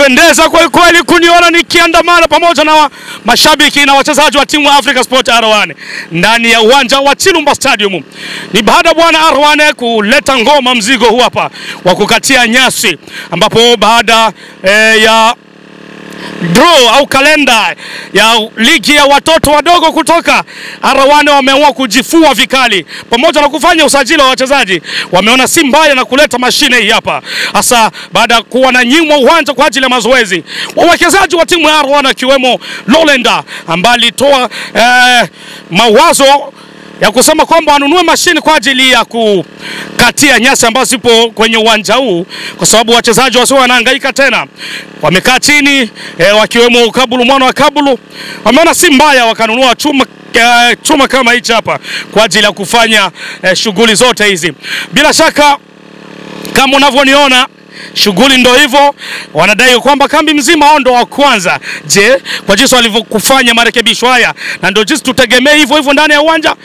Inapendeza kwa kweli kuniona nikiandamana pamoja na mashabiki na wachezaji wa timu Africa Sport R1 ndani ya uwanja wa Chilumba Stadium. Ni baada bwana R1 kuleta ngoma mzigo huu hapa wa kukatia nyasi, ambapo baada ya draw au kalenda ya ligi ya watoto wadogo kutoka R1 wameamua kujifua vikali pamoja na kufanya usajili wa wachezaji. Wameona si mbaya na kuleta mashine hii hapa, hasa baada kuwa na nyimwa uwanja kwa ajili ya mazoezi. Wawekezaji wa timu ya R1 akiwemo Lolenda ambaye alitoa mawazo ya kusema kwamba wanunue mashine kwa ajili ya kukatia nyasi ambazo zipo kwenye uwanja huu, kwa sababu wachezaji wasio wanahangaika tena. Wamekaa chini wakiwemo Kabulu, mwana wa Kabulu, wameona si mbaya wakanunua chuma kama hichi hapa kwa ajili ya kufanya shughuli zote hizi. Bila shaka kama unavyoniona shughuli ndo hivyo, wanadai kwamba kambi mzima hao ndo wa kwanza. Je, kwa jinsi walivyokufanya marekebisho haya na ndio jinsi tutegemee hivyo hivyo ndani ya uwanja?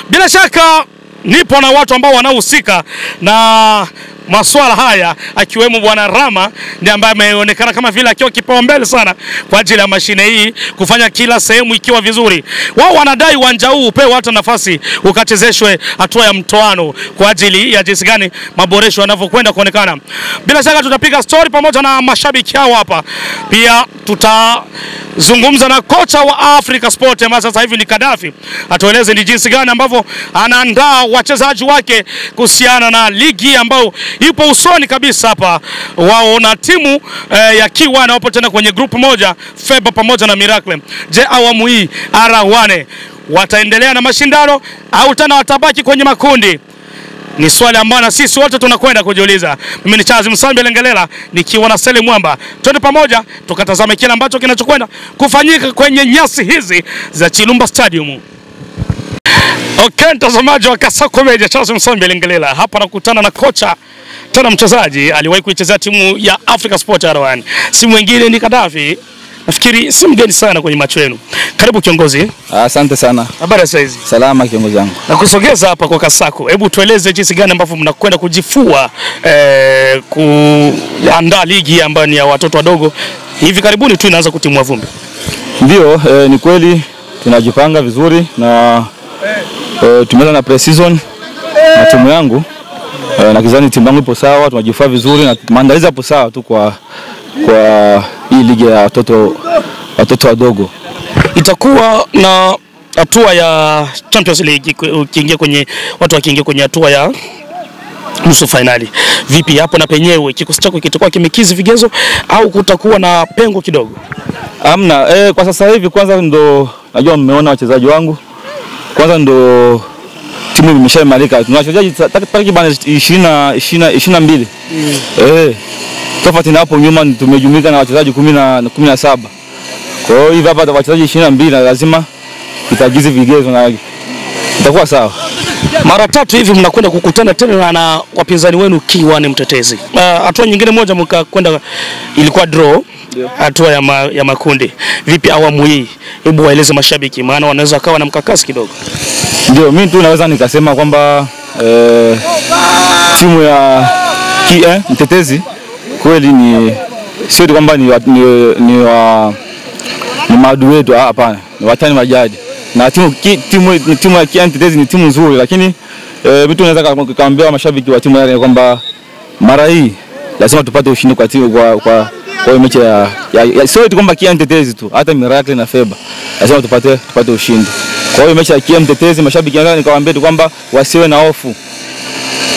Bila shaka nipo na watu ambao wanahusika na masuala haya, akiwemo bwana Rama ndiye ambaye ameonekana kama vile akiwa kipaumbele sana kwa ajili ya mashine hii kufanya kila sehemu ikiwa vizuri. Wao wanadai uwanja huu upewe hata nafasi ukachezeshwe hatua ya mtoano kwa ajili ya jinsi gani maboresho yanavyokwenda kuonekana. Bila shaka tutapiga story pamoja na mashabiki hao hapa. Pia tutazungumza na kocha wa Africa Sport ambaye sasa hivi ni Kadafi, atueleze ni jinsi gani ambavyo anaandaa wachezaji wake kuhusiana na ligi ambayo ipo usoni kabisa hapa. Wao na timu ya K1 wapo tena kwenye group moja, Feba pamoja na Miracle. Je, awamu hii R1 wataendelea na mashindano au tena watabaki kwenye makundi? Ni swali ambalo sisi wote tunakwenda kujiuliza. Mimi ni Charles Msambi Lengelela nikiwa na Sele Mwamba. Twende pamoja tukatazame kile ambacho kinachokwenda kufanyika kwenye nyasi hizi za Chilumba Stadium. Okay, mtazamaji wa Kasako Media, Charles Msambi Lengelela hapa nakutana na kocha tena mchezaji aliwahi kuichezea timu ya Africa Sport R1. Si mwingine ni Kadafi. Nafikiri si mgeni sana kwenye macho yenu. Karibu kiongozi. Asante sana. Habari saizi? Salama kiongozi wangu. Na kusogeza hapa kwa Kasako. Hebu tueleze jinsi gani ambavyo mnakwenda kujifua kuandaa ligi ambayo ni ya watoto wadogo. Hivi karibuni tu inaanza kutimua vumbi. Ndio, ni kweli tunajipanga vizuri na tumeanza na pre-season na timu yangu. Na kizani timu yangu ipo sawa, tunajifua vizuri na maandalizi hapo sawa tu kwa hii ligi ya watoto wadogo. Itakuwa na hatua ya Champions League ukiingia kwenye watu wakiingia kwenye hatua ya nusu finali. Vipi hapo na penyewe kikosi chako kitakuwa kimekizi vigezo au kutakuwa na pengo kidogo? Hamna, kwa sasa hivi kwanza ndo najua mmeona wachezaji wangu. Kwanza ndo timu imeshaimarika. Tuna wachezaji takriban 22. Tofauti na hapo nyuma tumejumika na wachezaji 17. Kwa hiyo hivi hapa wachezaji 22 na lazima itagize vigezo na itakuwa sawa. Mara tatu hivi mnakwenda kukutana tena na wapinzani wenu K1 mtetezi. Hatua nyingine moja mkakwenda ilikuwa draw, hatua ya makundi. Vipi awamu hii? Hebu waeleze mashabiki maana wanaweza kawa na mkakasi kidogo. Ndio, mimi tu naweza nikasema kwamba timu ya K1 mtetezi kweli ni sio kwamba ni maadui wetu, hapana. Ni watani majadi. Na timu ya K1 mtetezi ni timu nzuri, lakini mtu anaweza kaambia mashabiki wa timu yake kwamba mara hii lazima tupate ushindi kwa timu kwa mechi ya sio tu kwamba K1 mtetezi tu, hata Miracle na Feba lazima tupate ushindi. Kwa hiyo mechi ya K1 mtetezi mashabiki wangu nikawaambia tu kwamba wasiwe na hofu,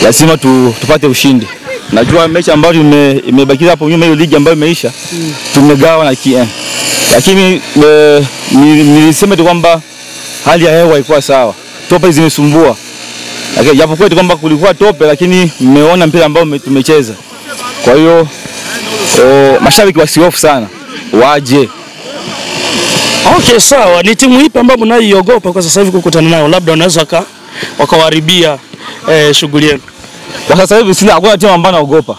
lazima tupate ushindi. Najua mechi ambayo imebakiza hapo nyuma, hiyo ligi ambayo imeisha, tumegawa na K1. Lakini nilisema tu kwamba hali ya hewa ilikuwa sawa. Tope zimesumbua. Lakini japo kweli kwamba kulikuwa tope, lakini mmeona mpira ambao tumecheza. Kwa hiyo mashabiki wasihofu sana. Waje. Okay, sawa. Ni timu ipi ambayo mnaiogopa kwa sasa hivi kukutana nayo? Labda unaweza wakawaharibia shughuli yenu. Kwa sasa hivi hakuna timu ambayo naogopa.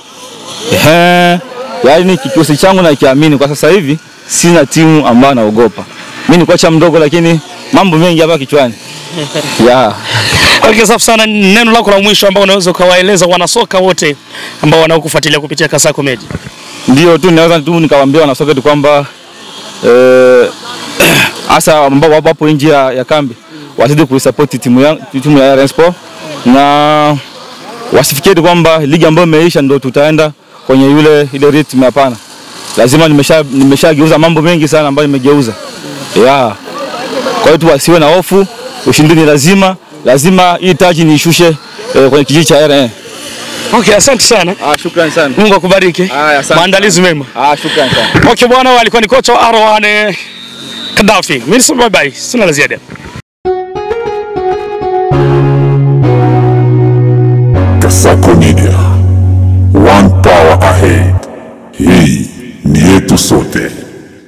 Yaani kikosi changu na kiamini kwa sasa hivi sina timu ambayo naogopa. Mimi ni kocha mdogo lakini mambo mengi hapa kichwani. Okay, safi sana. Neno lako la mwisho ambao unaweza kuwaeleza wanasoka wote ambao wanaokufuatilia kupitia Kasako Media? Ndio tu naweza tu nikawaambia wanasoka tu kwamba hasa ambao wapo nje ya kambi wazidi kuisupport timu ya Rayon Sport, na wasifikiri kwamba ligi ambayo imeisha ndio tutaenda kwenye ile rhythm. Hapana, lazima nimeshageuza mambo mengi sana ambayo nimegeuza. Kwa hiyo tu wasiwe na hofu, ushindi ni lazima hii taji niishushe kwenye kijiji cha RN. Okay, asante sana. Shukrani sana. Mungu akubariki. Maandalizi mema. Shukrani sana. Okay bwana, walikuwa ni kocha Arwane Gaddafi. Mimi nisema bye bye. Sina la ziada. Kasako Media. One power ahead. Hii